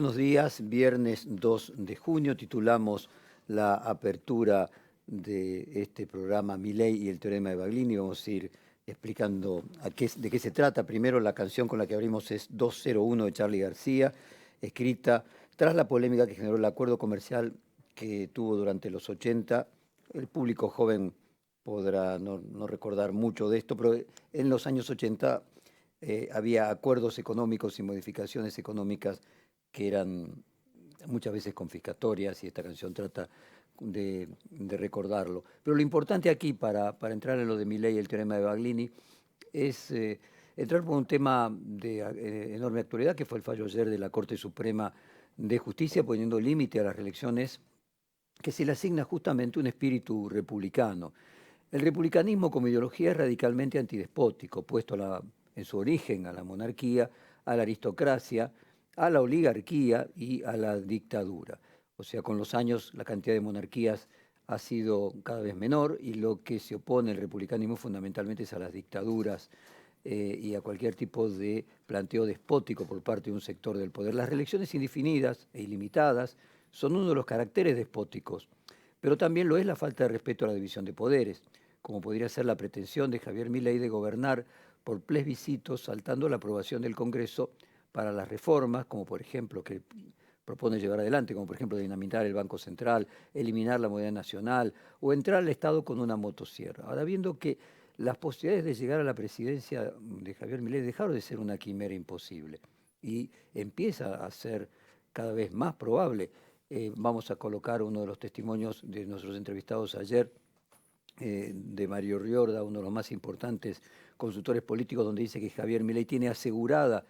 Buenos días, viernes 2 de junio, titulamos la apertura de este programa Milei y el teorema de Baglini. Vamos a ir explicando de qué se trata. Primero, la canción con la que abrimos es 201 de Charly García, escrita tras la polémica que generó el acuerdo comercial que tuvo durante los 80. El público joven podrá no recordar mucho de esto, pero en los años 80 había acuerdos económicos y modificaciones económicas que eran muchas veces confiscatorias, y esta canción trata de recordarlo. Pero lo importante aquí, para entrar en lo de Milei y el teorema de Baglini, es entrar por un tema de enorme actualidad, que fue el fallo ayer de la Corte Suprema de Justicia, poniendo límite a las reelecciones, que se le asigna justamente un espíritu republicano. El republicanismo como ideología es radicalmente antidespótico, opuesto en su origen a la monarquía, a la aristocracia, a la oligarquía y a la dictadura. O sea, con los años la cantidad de monarquías ha sido cada vez menor, y lo que se opone al republicanismo fundamentalmente es a las dictaduras y a cualquier tipo de planteo despótico por parte de un sector del poder. Las reelecciones indefinidas e ilimitadas son uno de los caracteres despóticos, pero también lo es la falta de respeto a la división de poderes, como podría ser la pretensión de Javier Milei de gobernar por plebiscito, saltando la aprobación del Congreso para las reformas, como por ejemplo que propone llevar adelante, como por ejemplo dinamitar el Banco Central, eliminar la moneda nacional o entrar al Estado con una motosierra. Ahora, viendo que las posibilidades de llegar a la presidencia de Javier Milei dejaron de ser una quimera imposible y empieza a ser cada vez más probable. Vamos a colocar uno de los testimonios de nuestros entrevistados ayer, de Mario Riorda, uno de los más importantes consultores políticos, donde dice que Javier Milei tiene asegurada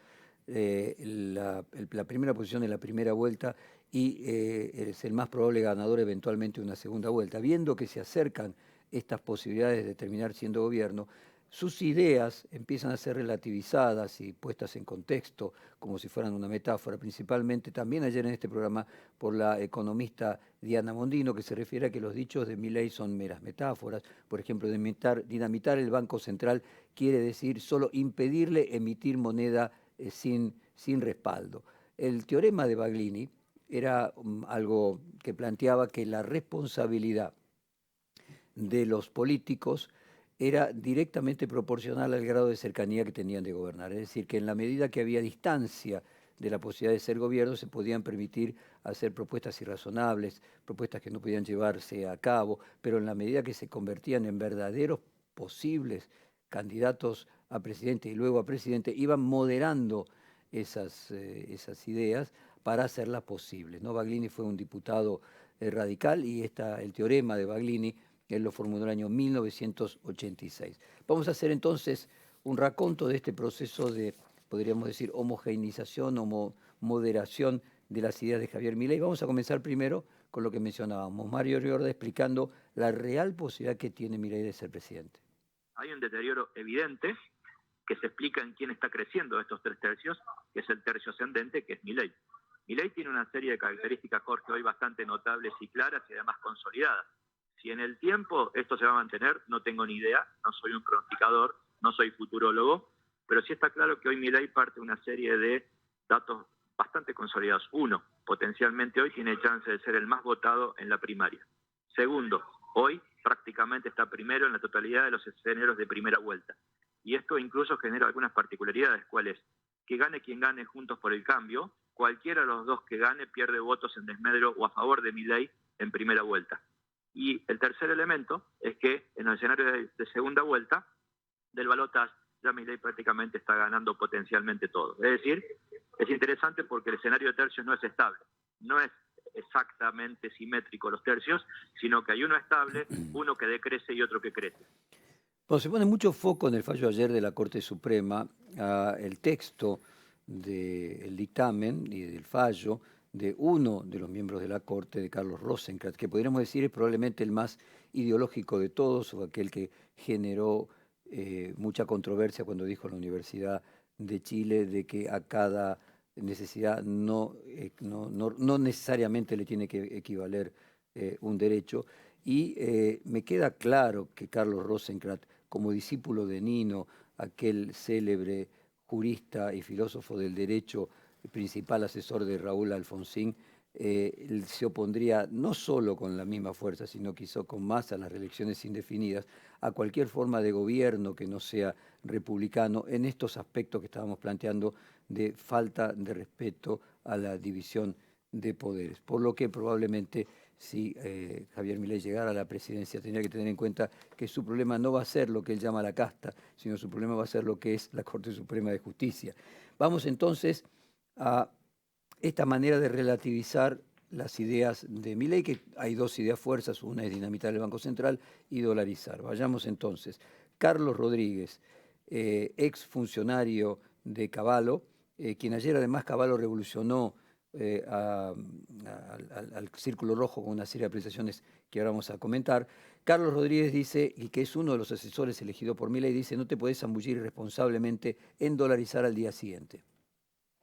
la primera posición en la primera vuelta y es el más probable ganador eventualmente de una segunda vuelta. Viendo que se acercan estas posibilidades de terminar siendo gobierno, sus ideas empiezan a ser relativizadas y puestas en contexto como si fueran una metáfora, principalmente también ayer en este programa por la economista Diana Mondino, que se refiere a que los dichos de Milei son meras metáforas. Por ejemplo, dinamitar el Banco Central quiere decir solo impedirle emitir moneda sin respaldo. El teorema de Baglini era algo que planteaba que la responsabilidad de los políticos era directamente proporcional al grado de cercanía que tenían de gobernar. Es decir, que en la medida que había distancia de la posibilidad de ser gobierno, se podían permitir hacer propuestas irrazonables, propuestas que no podían llevarse a cabo, pero en la medida que se convertían en verdaderos posibles candidatos a presidente y luego a presidente, iban moderando esas ideas para hacerlas posibles, ¿no? Baglini fue un diputado radical, y el teorema de Baglini él lo formuló en el año 1986. Vamos a hacer entonces un raconto de este proceso de, podríamos decir, homogeneización o moderación de las ideas de Javier Milei. Vamos a comenzar primero con lo que mencionábamos, Mario Riorda explicando la real posibilidad que tiene Milei de ser presidente. Hay un deterioro evidente que se explica en quién está creciendo estos tres tercios, que es el tercio ascendente, que es Milei. Milei tiene una serie de características, Jorge, hoy bastante notables y claras y además consolidadas. Si en el tiempo esto se va a mantener, no tengo ni idea, no soy un pronosticador, no soy futurólogo, pero sí está claro que hoy Milei parte de una serie de datos bastante consolidados. Uno, potencialmente hoy tiene chance de ser el más votado en la primaria. Segundo, hoy prácticamente está primero en la totalidad de los escenarios de primera vuelta. Y esto incluso genera algunas particularidades, cuáles: que gane quien gane Juntos por el Cambio, cualquiera de los dos que gane pierde votos en desmedro o a favor de Milei en primera vuelta. Y el tercer elemento es que en el escenario de segunda vuelta del balotaje ya Milei prácticamente está ganando potencialmente todo. Es decir, es interesante porque el escenario de tercios no es estable, no es exactamente simétrico los tercios, sino que hay uno estable, uno que decrece y otro que crece. Bueno, se pone mucho foco en el fallo ayer de la Corte Suprema, el texto del dictamen y del fallo de uno de los miembros de la Corte, de Carlos Rosenkrantz, que podríamos decir es probablemente el más ideológico de todos, o aquel que generó mucha controversia cuando dijo en la Universidad de Chile de que a cada necesidad no necesariamente le tiene que equivaler un derecho. Y me queda claro que Carlos Rosenkrantz, como discípulo de Nino, aquel célebre jurista y filósofo del derecho principal asesor de Raúl Alfonsín, él se opondría no solo con la misma fuerza, sino quizá con más a las reelecciones indefinidas, a cualquier forma de gobierno que no sea republicano en estos aspectos que estábamos planteando de falta de respeto a la división de poderes. Por lo que probablemente si Javier Milei llegara a la presidencia tendría que tener en cuenta que su problema no va a ser lo que él llama la casta, sino su problema va a ser lo que es la Corte Suprema de Justicia. Vamos entonces a esta manera de relativizar las ideas de Milei, que hay dos ideas fuerzas, una es dinamitar el Banco Central y dolarizar. Vayamos entonces. Carlos Rodríguez, ex funcionario de Cavallo, quien ayer además Cavallo revolucionó al Círculo Rojo con una serie de apreciaciones que ahora vamos a comentar. Carlos Rodríguez dice, y que es uno de los asesores elegido por Milei, dice, no te podés zambullir irresponsablemente en dolarizar al día siguiente.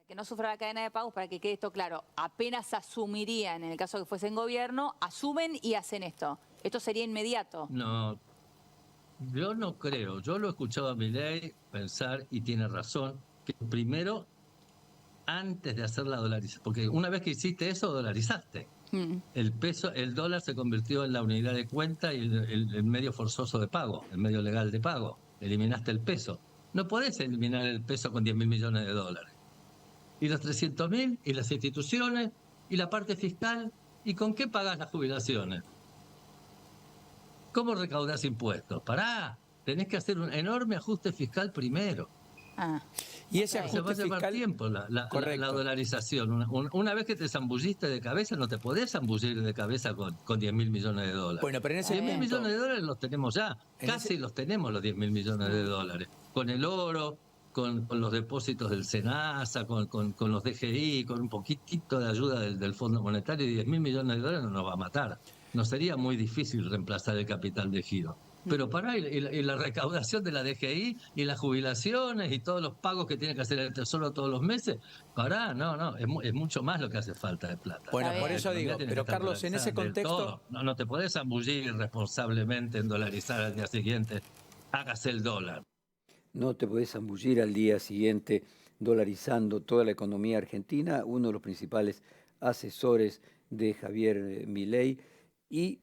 Que no sufra la cadena de pagos, para que quede esto claro, apenas asumirían, en el caso que fuesen gobierno, asumen y hacen esto. Esto sería inmediato. No, yo no creo. Yo lo he escuchado a Milei pensar, y tiene razón, que primero, antes de hacer la dolarización, porque una vez que hiciste eso, dolarizaste. El peso, el dólar se convirtió en la unidad de cuenta y el medio forzoso de pago, el medio legal de pago. Eliminaste el peso. No podés eliminar el peso con 10.000 millones de dólares. Y los 300.000, y las instituciones, y la parte fiscal, ¿y con qué pagás las jubilaciones? ¿Cómo recaudás impuestos? Pará, tenés que hacer un enorme ajuste fiscal primero. Y ese Se ajuste va a llevar fiscal, tiempo la correcto. dolarización. Una vez que te zambulliste de cabeza, no te podés zambullir de cabeza con 10.000 millones de dólares. Bueno, pero en ese 10.000 punto, millones de dólares los tenemos ya. Casi los tenemos los 10.000 millones de dólares. Con el oro, con los depósitos del SENASA, con los DGI, con un poquitito de ayuda del Fondo Monetario, y 10.000 millones de dólares no nos va a matar. Nos sería muy difícil reemplazar el capital de giro. Pero pará, y la recaudación de la DGI y las jubilaciones y todos los pagos que tiene que hacer el Tesoro todos los meses, pará, no, es mucho más lo que hace falta de plata. Bueno, por eso digo, pero Carlos, en ese contexto... No te podés zambullir irresponsablemente en dolarizar al día siguiente, hágase el dólar. No te podés zambullir al día siguiente dolarizando toda la economía argentina, uno de los principales asesores de Javier Milei y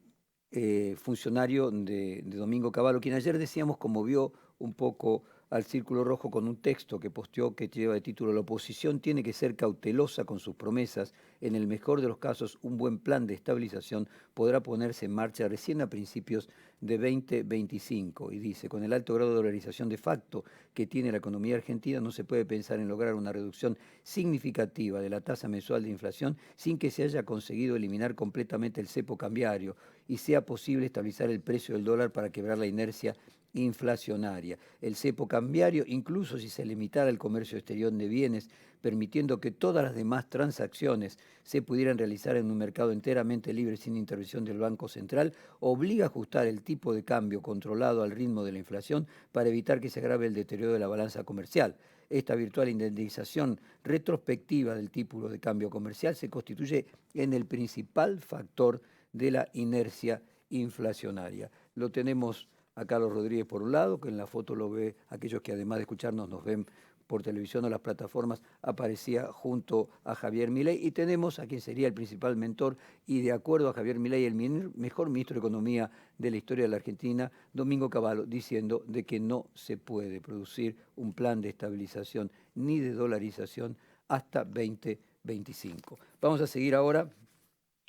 funcionario de Domingo Cavallo, quien ayer decíamos conmovió un poco al Círculo Rojo con un texto que posteó que lleva de título «La oposición tiene que ser cautelosa con sus promesas. En el mejor de los casos, un buen plan de estabilización podrá ponerse en marcha recién a principios de 2025». Y dice, con el alto grado de dolarización de facto que tiene la economía argentina, no se puede pensar en lograr una reducción significativa de la tasa mensual de inflación sin que se haya conseguido eliminar completamente el cepo cambiario y sea posible estabilizar el precio del dólar para quebrar la inercia inflacionaria. El cepo cambiario, incluso si se limitara el comercio exterior de bienes, permitiendo que todas las demás transacciones se pudieran realizar en un mercado enteramente libre sin intervención del Banco Central, obliga a ajustar el tipo de cambio controlado al ritmo de la inflación para evitar que se agrave el deterioro de la balanza comercial. Esta virtual indemnización retrospectiva del tipo de cambio comercial se constituye en el principal factor de la inercia inflacionaria. Lo tenemos a Carlos Rodríguez por un lado, que en la foto lo ve aquellos que además de escucharnos nos ven por televisión o las plataformas, aparecía junto a Javier Milei, y tenemos a quien sería el principal mentor y de acuerdo a Javier Milei el mejor ministro de Economía de la historia de la Argentina, Domingo Cavallo, diciendo de que no se puede producir un plan de estabilización ni de dolarización hasta 2025. Vamos a seguir ahora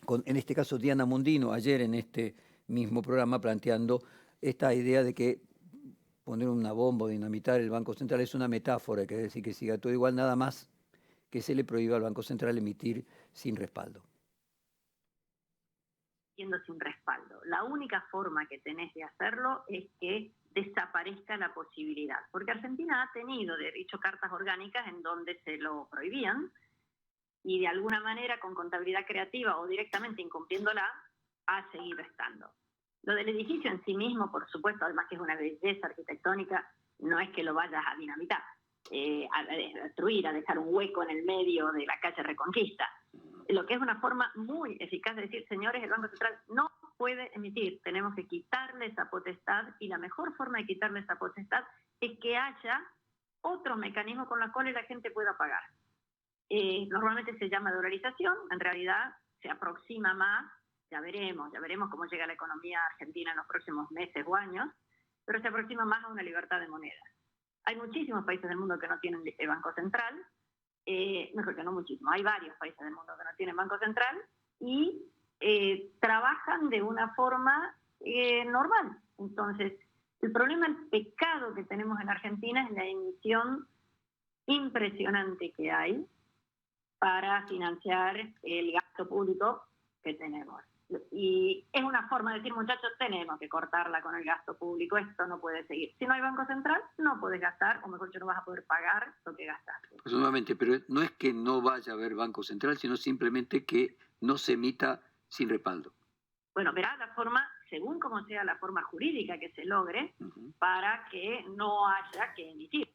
con, en este caso, Diana Mondino, ayer en este mismo programa planteando esta idea de que poner una bomba o dinamitar el Banco Central es una metáfora, que decir que siga todo igual, nada más que se le prohíba al Banco Central emitir sin respaldo. Siendo sin respaldo. La única forma que tenés de hacerlo es que desaparezca la posibilidad, porque Argentina ha tenido, de hecho, cartas orgánicas en donde se lo prohibían y de alguna manera con contabilidad creativa o directamente incumpliéndola, ha seguido estando. Lo del edificio en sí mismo, por supuesto, además que es una belleza arquitectónica, no es que lo vayas a dinamitar, a destruir, a dejar un hueco en el medio de la calle Reconquista. Lo que es una forma muy eficaz de decir, señores, el Banco Central no puede emitir, tenemos que quitarle esa potestad, y la mejor forma de quitarle esa potestad es que haya otro mecanismo con el cual la gente pueda pagar. Normalmente se llama dolarización, en realidad se aproxima más, ya veremos cómo llega la economía argentina en los próximos meses o años, pero se aproxima más a una libertad de moneda. Hay muchísimos países del mundo que no tienen banco central, mejor que no muchísimos, hay varios países del mundo que no tienen banco central y trabajan de una forma normal. Entonces, el problema, el pecado que tenemos en Argentina es la emisión impresionante que hay para financiar el gasto público que tenemos. Y es una forma de decir, muchachos, tenemos que cortarla con el gasto público, esto no puede seguir. Si no hay Banco Central, no puedes gastar, o mejor dicho, no vas a poder pagar lo que gastaste. Pues nuevamente, pero no es que no vaya a haber Banco Central, sino simplemente que no se emita sin respaldo. Bueno, verá la forma, según como sea la forma jurídica que se logre, para que no haya que emitir.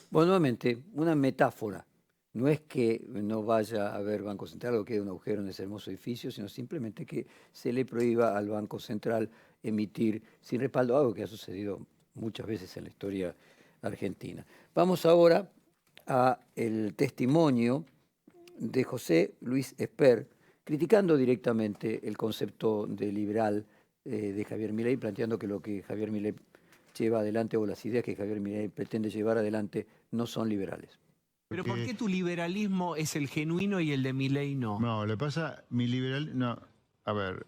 Bueno, nuevamente, una metáfora. No es que no vaya a haber Banco Central o quede un agujero en ese hermoso edificio, sino simplemente que se le prohíba al Banco Central emitir sin respaldo, algo que ha sucedido muchas veces en la historia argentina. Vamos ahora al testimonio de José Luis Esper, criticando directamente el concepto de liberal de Javier Milei, planteando que lo que Javier Milei lleva adelante o las ideas que Javier Milei pretende llevar adelante no son liberales. Pero ¿por qué tu liberalismo es el genuino y el de Milei no? No, le pasa, mi liberal, no, a ver,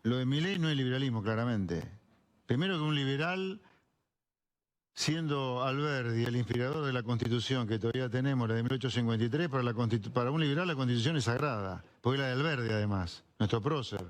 lo de Milei no es liberalismo, claramente. Primero que un liberal, siendo Alberdi el inspirador de la Constitución que todavía tenemos, la de 1853, para un liberal la Constitución es sagrada, porque es la de Alberdi además, nuestro prócer.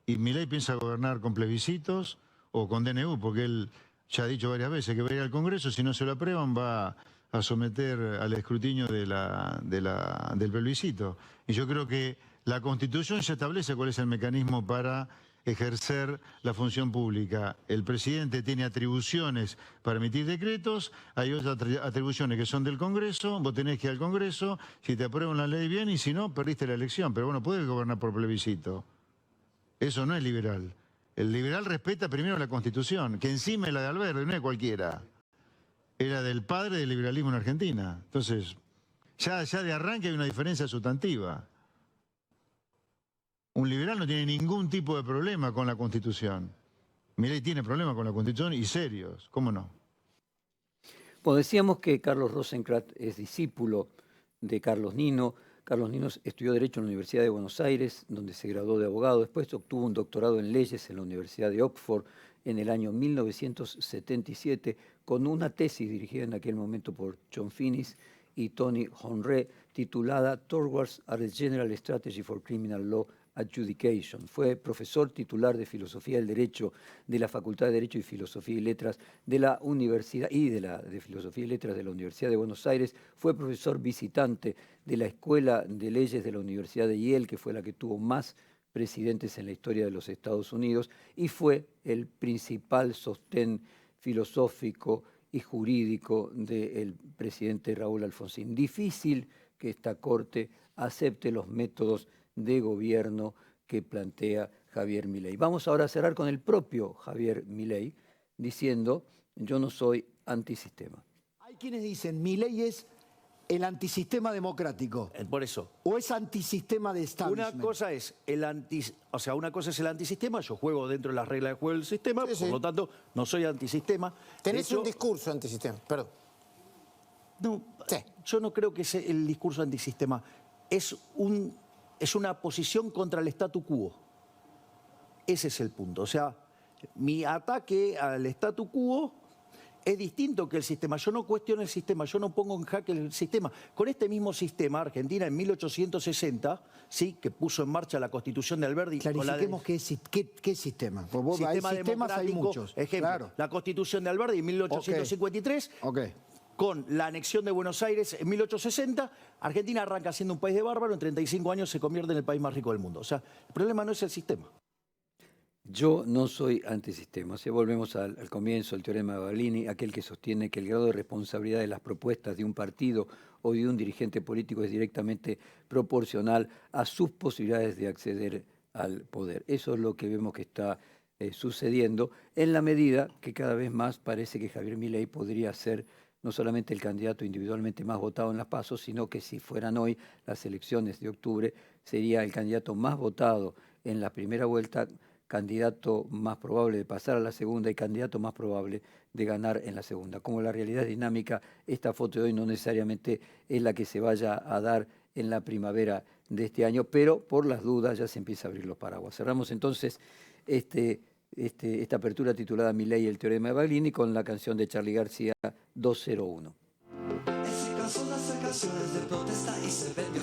Y Milei piensa gobernar con plebiscitos o con DNU, porque él ya ha dicho varias veces que va a ir al Congreso, si no se lo aprueban va a someter al escrutinio del plebiscito. Y yo creo que la Constitución ya establece cuál es el mecanismo para ejercer la función pública. El presidente tiene atribuciones para emitir decretos, hay otras atribuciones que son del Congreso, vos tenés que ir al Congreso, si te aprueban la ley bien y si no, perdiste la elección. Pero bueno, puedes gobernar por plebiscito. Eso no es liberal. El liberal respeta primero la Constitución, que encima es la de Alberto, no es cualquiera. Era del padre del liberalismo en Argentina. Entonces, ya de arranque hay una diferencia sustantiva. Un liberal no tiene ningún tipo de problema con la Constitución. Milei tiene problemas con la Constitución y serios, ¿cómo no? Pues decíamos que Carlos Rosenkrantz es discípulo de Carlos Nino. Carlos Nino estudió Derecho en la Universidad de Buenos Aires, donde se graduó de abogado. Después obtuvo un doctorado en Leyes en la Universidad de Oxford en el año 1977, con una tesis dirigida en aquel momento por John Finnis y Tony Honre, titulada Towards a General Strategy for Criminal Law Adjudication. Fue profesor titular de Filosofía del Derecho de la Facultad de Derecho y Filosofía y Letras de la Universidad de Filosofía y Letras de la Universidad de Buenos Aires. Fue profesor visitante de la Escuela de Leyes de la Universidad de Yale, que fue la que tuvo más presidentes en la historia de los Estados Unidos, y fue el principal sostén filosófico y jurídico del presidente Raúl Alfonsín. Difícil que esta Corte acepte los métodos de gobierno que plantea Javier Milei. Vamos ahora a cerrar con el propio Javier Milei, diciendo: yo no soy antisistema. Hay quienes dicen, Milei es el antisistema democrático. Por eso. ¿O es antisistema de establishment? Una cosa es el antisistema, yo juego dentro de las reglas de juego del sistema, por lo tanto, no soy antisistema. Tenés un discurso antisistema, perdón. No, yo no creo que sea el discurso antisistema. Es una posición contra el statu quo. Ese es el punto. O sea, mi ataque al statu quo es distinto que el sistema. Yo no cuestiono el sistema, yo no pongo en jaque el sistema. Con este mismo sistema, Argentina en 1860, ¿sí?, que puso en marcha la Constitución de Alberdi. Clarifiquemos qué sistema. Sistema sistemas hay muchos. Ejemplo, claro. La Constitución de Alberdi en 1853. Con la anexión de Buenos Aires en 1860, Argentina arranca siendo un país de bárbaro, en 35 años se convierte en el país más rico del mundo. O sea, el problema no es el sistema. Yo no soy antisistema. Si volvemos al comienzo, el teorema de Baglini, aquel que sostiene que el grado de responsabilidad de las propuestas de un partido o de un dirigente político es directamente proporcional a sus posibilidades de acceder al poder. Eso es lo que vemos que está sucediendo, en la medida que cada vez más parece que Javier Milei podría ser no solamente el candidato individualmente más votado en las PASO, sino que si fueran hoy las elecciones de octubre, sería el candidato más votado en la primera vuelta, candidato más probable de pasar a la segunda y candidato más probable de ganar en la segunda. Como la realidad es dinámica, esta foto de hoy no necesariamente es la que se vaya a dar en la primavera de este año, pero por las dudas ya se empieza a abrir los paraguas. Cerramos entonces esta apertura titulada Milei y el teorema de Baglini con la canción de Charly García 201. Él se cansó de hacer canciones de protesta y se vendió